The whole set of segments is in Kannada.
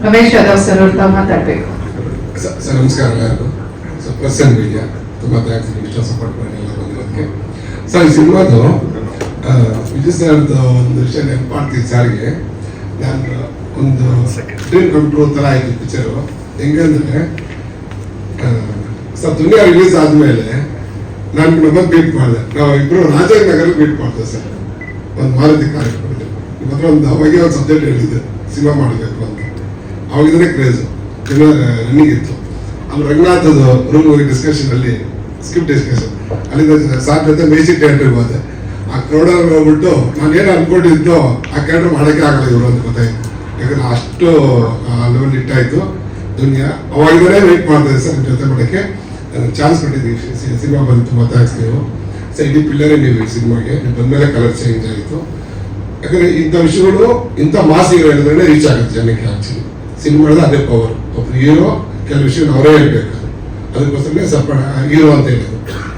ರಮೇಶ್ ಯಾದವ್ ಸರ್ ಅವ್ರ ಮಾತಾಡ್ಬೇಕು. ಸರ್ ನಮಸ್ಕಾರ ಎಲ್ಲರಿಗೂ. ಪರ್ಸನ್ ಮೀಡಿಯಾ ತುಂಬ ಥ್ಯಾಂಕ್ಸ್, ಇಷ್ಟ ಸಪೋರ್ಟ್ ಮಾಡಿ ಎಲ್ಲ ಬಂದಿರೋದಕ್ಕೆ. ಸರ್ ಈ ಸಿನಿಮಾದು ವಿಜಯ್ ಸರ್ದು ಒಂದು ವಿಷಯ ನೆನಪು ಮಾಡ್ತೀನಿ ಸಾರಿಗೆ. ನಾನು ಒಂದು ಡ್ರೀಮ್ ಕಂಟ್ರೋಲ್ ಥರ ಆಯಿತು ಪಿಕ್ಚರು. ಹೆಂಗಂದ್ರೆ ಸರ್ ದುನಿಯಾ ರಿಲೀಸ್ ಆದಮೇಲೆ ನಾನು ನಮ್ಮನ್ನು ಮೀಟ್ ಮಾಡಿದೆ. ನಾವು ಇಬ್ಬರು ರಾಜನಗರ ಮೀಟ್ ಮಾಡಿದೆ ಸರ್, ಒಂದು ಮಾರುತಿ ಕಾರ್ಯಕ್ರಮದಲ್ಲಿ. ನಿಮ್ಮ ಹತ್ರ ಒಂದು ಅವಾಗೆ ಒಂದು ಸಬ್ಜೆಕ್ಟ್ ಹೇಳಿದ್ದೆ, ಸಿನಿಮಾ ಮಾಡಬೇಕು ಅಂತ. ಅವಾಗಿದ್ರೆ ಕ್ರೇಜು ರನ್ನಿಂಗ್ ಇತ್ತು. ಅಲ್ಲಿ ರಂಗನಾಥದ್ದು ರೂಮ್ ಹೋಗಿ ಡಿಸ್ಕಷನ್ ಅಲ್ಲಿ ಸ್ಕಿಪ್ ಡಿಸ್ಕಷನ್ ಅಲ್ಲಿಂದ ಸಾರ್ ಜೊತೆ ಮೇಜಿಕ್ ಥಿಯೇಟರ್ಗೆ ಹೋದೆ. ಆ ಕ್ರೌಡಲ್ಲಿ ಹೋಗ್ಬಿಟ್ಟು ನಾನು ಏನು ಅನ್ಕೊಂಡಿದ್ದು ಆ ಕ್ಯಾರೆಕ್ಟರ್ ಮಾಡೋಕ್ಕೆ ಆಗಲ್ಲ ಇವರು ಅಂತ ಗೊತ್ತಾಯ್ತು. ಯಾಕಂದ್ರೆ ಅಷ್ಟು ಲೆವೆಲ್ ಇಟ್ಟಾಯ್ತು ದುನಿಯಾ. ಅವಾಗಿದ್ರೆ ವೆಯ್ಟ್ ಮಾಡ್ತಿದ್ದೆ ಸರ್ ನಿಮ್ಮ ಜೊತೆ ಮಾಡೋಕ್ಕೆ. ಚಾನ್ಸ್ ಕೊಟ್ಟಿದ್ದೀವಿ, ಸಿನಿಮಾ ಬಂದು ತುಂಬ ಥ್ಯಾಂಕ್ಸ್. ನೀವು ಸರ್ ಇಡೀ ಪಿಲ್ಲರೇ ನೀವು ಈ ಸಿನಿಮಾಗೆ ಬಂದಮೇಲೆ ಕಲರ್ ಚೇಂಜ್ ಆಯಿತು. ಯಾಕಂದ್ರೆ ಇಂಥ ವಿಷಯಗಳು ಇಂಥ ಮಾಸ್ ಹೀರೋ ಹೇಳಿದ್ರೆ ರೀಚ್ ಆಗುತ್ತೆ ಜನಕ್ಕೆ. ಆಕ್ಚುಲಿ ಸಿನಿಮಾದ ಅದೇ ಪವರ್. ಒಬ್ರು ಹೀರೋ ಕೆಲವು ವಿಷಯ ಅವರೇ ಹೇಳ್ಬೇಕು, ಅದಕ್ಕೋಸ್ಕರ ಸ್ವಲ್ಪ ಹೀರೋ ಅಂತ ಹೇಳೋದು.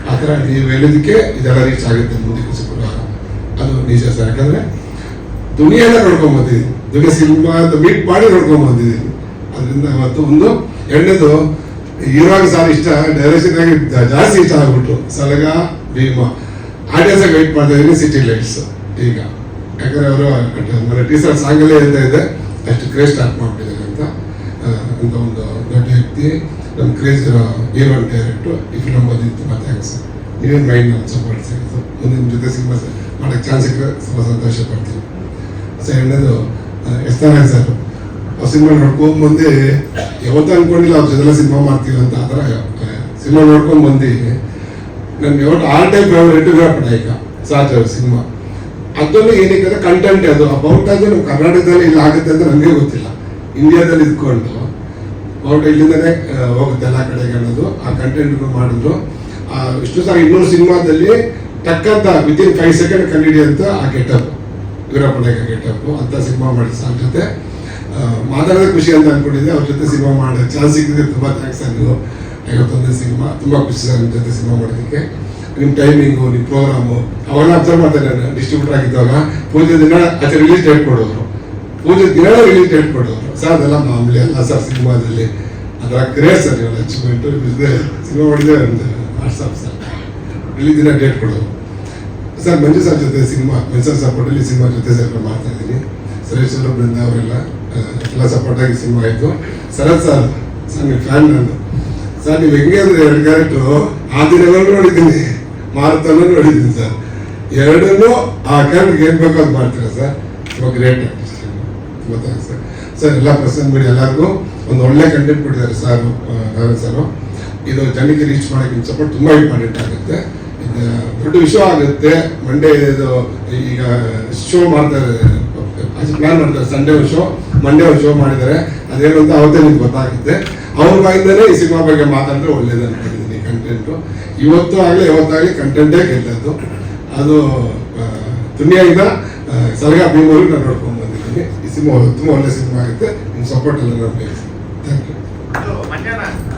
ಆ ಥರ ನೀವು ಹೇಳಿದಕ್ಕೆ ಇದೆಲ್ಲ ರೀಚ್ ಆಗುತ್ತೆ ಮುಂದಕ್ಕೆ ಶುಕ್ರವಾರ. ಅದು ನಿಜ ಸರ್. ಯಾಕಂದ್ರೆ ದುನಿಯಾನ ನೋಡ್ಕೊಂಡ್ ಬಂದಿದ್ದೀನಿ, ದುನಿಯಾ ಸಿನಿಮಾ ಮೀಟ್ ಮಾಡಿ ನೋಡ್ಕೊಂಡ್ ಬಂದಿದ್ದೀನಿ. ಅದರಿಂದ ಅವತ್ತು ಒಂದು ಎರಡನೇದು ಹೀರೋಗೆ ಸಾಲ ಇಷ್ಟ, ಡೈರೆಕ್ಷನ್ ಆಗಿ ಜಾಸ್ತಿ ಇಷ್ಟ ಆಗ್ಬಿಟ್ರು. ಸಲಗ ಭೀಮ ಆಡಿಯನ್ಸ್ ಆಗಿ ವೆಯ್ಟ್ ಮಾಡ್ತಾ ಇದ್ದೀನಿ. ಸಿಟಿ ಲೈಟ್ಸ್ ಈಗ ಯಾಕಂದ್ರೆ ಅವರು ಟೀಸರ್ ಸಾಂಗಲ್ಲೇ ಹೇಳ್ತಾ ಇದೆ ಅಷ್ಟು ಕ್ರೇಜ್ ಸ್ಟಾರ್ಟ್ ಮಾಡ್ಬಿಟ್ಟಿದ್ದಾರೆ ಅಂತ ಒಂದು ದೊಡ್ಡ ವ್ಯಕ್ತಿ ನಮ್ಮ ಕ್ರೇಜ್ ಇರೋ ಹೀರೋ ಡೈರೆಕ್ಟು ಈ ಫಿಲಮ್ ಬಂದಿದ್ದು ತುಂಬ ಥ್ಯಾಂಕ್ಸ್. ನೀವೇನು ಮೈಂಡ್ ನಾನು ಸಪೋರ್ಟ್ ಸಿಗುತ್ತೆ. ಮುಂದೆ ನಿಮ್ಮ ಜೊತೆ ಸಿನಿಮಾ ಮಾಡೋಕ್ಕೆ ಚಾನ್ಸ್ ಸಿಕ್ಕರೆ ತುಂಬ ಸಂತೋಷ ಪಡ್ತೀನಿ ಸರ್. ಎರಡನೇದು ಎಸ್ತಾನ ಸರ್ ಆ ಸಿನಿಮಾ ನೋಡ್ಕೊಂಡು ಬಂದು ಯಾವತ್ತೂ ಅನ್ಕೊಂಡಿಲ್ಲ ಅವ್ರ ಜೊತೆಲ್ಲ ಸಿನಿಮಾ ಮಾಡ್ತೀವಿ ಅಂತ. ಆ ಥರ ಸಿನಿಮಾ ನೋಡ್ಕೊಂಡು ಬಂದು ನನ್ನ ಯಾವತ್ತು ಆಲ್ ಟೈಮ್ ಫೇವ್ರೇಟ್ ಪಟಾಯಿಕ ಸಾಚ್ ಅವ್ರ ಸಿನಿಮಾ. ಅದನ್ನು ಏನಕ್ಕೆ ಕಂಟೆಂಟ್ ಅದು ಅಬೌಟ್ ಅದು ನಮ್ಮ ಕರ್ನಾಟಕದಲ್ಲಿ ಇಲ್ಲಿ ಆಗುತ್ತೆ ಅಂತ ನನಗೆ ಗೊತ್ತಿಲ್ಲ. ಇಂಡಿಯಾದಲ್ಲಿ ಇದ್ಕೊಂಡು ಅಬೌಟ್ ಇಲ್ಲಿಂದನೇ ಹೋಗುತ್ತೆ ಎಲ್ಲ ಕಡೆಗೆ ಅನ್ನೋದು ಆ ಕಂಟೆಂಟ್ ಮಾಡಿದ್ರು. ಇಷ್ಟು ಸಾರಿ 200 ಸಿನಿಮಾದಲ್ಲಿ ಟಕ್ಕಂತ ವಿತಿನ್ 5 ಸೆಕೆಂಡ್ ಕಂಡಿಡಿಯಂತ ಆ ಗೆಟಪ್, ವೀರಪಣೆಗೆ ಗೆಟಪ್ ಅಂತ ಸಿನಿಮಾ ಮಾಡಿ ಸಾರ್ ಜೊತೆ ಮಾತಾಡೋದೇ ಖುಷಿ ಅಂತ ಅನ್ಕೊಂಡಿದ್ದೆ. ಅವ್ರ ಜೊತೆ ಸಿನಿಮಾ ಮಾಡೋ ಚಾನ್ಸ್ ಸಿಕ್ಕಿದ್ರೆ ತುಂಬ ಥ್ಯಾಂಕ್ಸ್. ನೀವು 51ನೇ ಸಿನಿಮಾ ತುಂಬ ಖುಷಿ ಸರ್ ನಿಮ್ಮ ಜೊತೆ ಸಿನಿಮಾ ಮಾಡೋದಕ್ಕೆ. ನಿಮ್ಮ ಟೈಮಿಂಗು, ನಿಮ್ಮ ಪ್ರೋಗ್ರಾಮು ಅವೆಲ್ಲ ಅಬ್ಸರ್ವ್ ಮಾಡ್ತಾರೆ. ನಾನು ಡಿಸ್ಟ್ರಿಬ್ಯೂಟರ್ ಆಗಿದ್ದಾಗ ಪೂಜೆ ದಿನ ಆಚೆ ರಿಲೀಸ್ ಡೇಟ್ ಕೊಡೋರು, ಪೂಜೆ ದಿನ ರಿಲೀಸ್ ಡೇಟ್ ಕೊಡೋರು ಸರ್. ಅದೆಲ್ಲ ಮಾಮೂಲಿ ಅಲ್ಲ ಸರ್ ಸಿನಿಮಾದಲ್ಲಿ. ಅದರ ಗ್ರೇಟ್ ಸರ್ ಇವೆಲ್ಲ ಅಚೀವ್ಮೆಂಟು. ಸಿನಿಮಾ ಮಾಡಿದೆ ಒಂದು ವಾಟ್ಸಪ್ ಸರ್ ರಿಲೀಸ್ ದಿನ ಡೇಟ್ ಕೊಡೋರು ಸರ್. ಮಂಜು ಸರ್ ಜೊತೆ ಸಿನಿಮಾ ಮೆನ್ಸರ್ ಸಪೋರ್ಟಲ್ಲಿ ಸಿನಿಮಾ ಜೊತೆ ಸ್ವಲ್ಪ ಮಾಡ್ತಾ ಇದ್ದೀನಿ. ಸುರೇಶ್ವರ ಬೃಂದ ಅವರೆಲ್ಲ ಎಲ್ಲ ಸಪೋರ್ಟಾಗಿ ಸಿನಿಮಾ ಆಯಿತು. ಶರತ್ ಸರ್ ನಿಮ್ಮ ಫ್ಯಾನ್ ನಾನು ಸರ್. ನೀವು ಹೆಂಗೆ ಅಂದರೆ 2 ಕ್ಯಾರೆಕ್ಟ್ರು ಆ ದಿನಗಳು ನೋಡಿದ್ದೀನಿ, ಮಾರುತನೂ ನೋಡಿದ್ದೀನಿ ಸರ್. ಎರಡನ್ನೂ ಆ ಕ್ಯಾರೆಕ್ಟರ್ಗೆ ಏನು ಬೇಕೋ ಅದು ಮಾಡ್ತೀರಾ ಸರ್. ತುಂಬ ಗ್ರೇಟ್ ಆರ್ಟಿಸ್ಟ್, ತುಂಬ ಥ್ಯಾಂಕ್ಸ್ ಸರ್. ಸರ್ ಎಲ್ಲ ಪರ್ಸನ್ ಬಿಡಿ ಎಲ್ಲರಿಗೂ ಒಂದು ಒಳ್ಳೆ ಕಂಟೆಂಟ್ ಕೊಟ್ಟಿದ್ದಾರೆ ಸರ್ ನಾರಾಯಣ್ ಸರ್. ಇದು ಜನಕ್ಕೆ ರೀಚ್ ಮಾಡೋಕ್ಕೆ ಸಪೋರ್ಟ್ ತುಂಬ ಇಂಪಾರ್ಟೆಂಟ್ ಆಗುತ್ತೆ. ಇದು ದೊಡ್ಡ ವಿಷಯ ಆಗುತ್ತೆ. ಮಂಡೇ ಇದು ಈಗ ಶೋ ಮಾಡ್ತಾರೆ, ಪ್ಲಾನ್ ಮಾಡ್ತಾರೆ. ಸಂಡೇ ಒಂದು ಶೋ, ಮಂಡೇ ಒಂದು ಶೋ ಮಾಡಿದ್ದಾರೆ. ಅದೇನು ಅಂತ ಅವತ್ತೇ ನಿಮ್ಗೆ ಗೊತ್ತಾಗುತ್ತೆ. ಅವ್ರ ಬಾಯಿಂದಲೇ ಈ ಸಿನಿಮಾ ಬಗ್ಗೆ ಮಾತಾಡಿದ್ರೆ ಒಳ್ಳೇದು ಅನ್ಕೊಂಡಿದ್ದೀನಿ. ಕಂಟೆಂಟು ಇವತ್ತು ಆಗಲಿ ಯಾವತ್ತಾಗಲಿ ಕಂಟೆಂಟೇ ಗೆಲ್ಲದ್ದು. ಅದು ದುನಿಯಾದಿಂದ ಸಲಗ ಭೀಮವ್ರಿಗೆ ನಾನು ನೋಡ್ಕೊಂಡು ಬಂದಿದ್ದೀನಿ. ಈ ಸಿನಿಮಾ ತುಂಬ ಒಳ್ಳೆ ಸಿನಿಮಾ ಆಗುತ್ತೆ. ನಿಮ್ಮ ಸಪೋರ್ಟ್ ಎಲ್ಲ ನಮಗೆ. Thank you.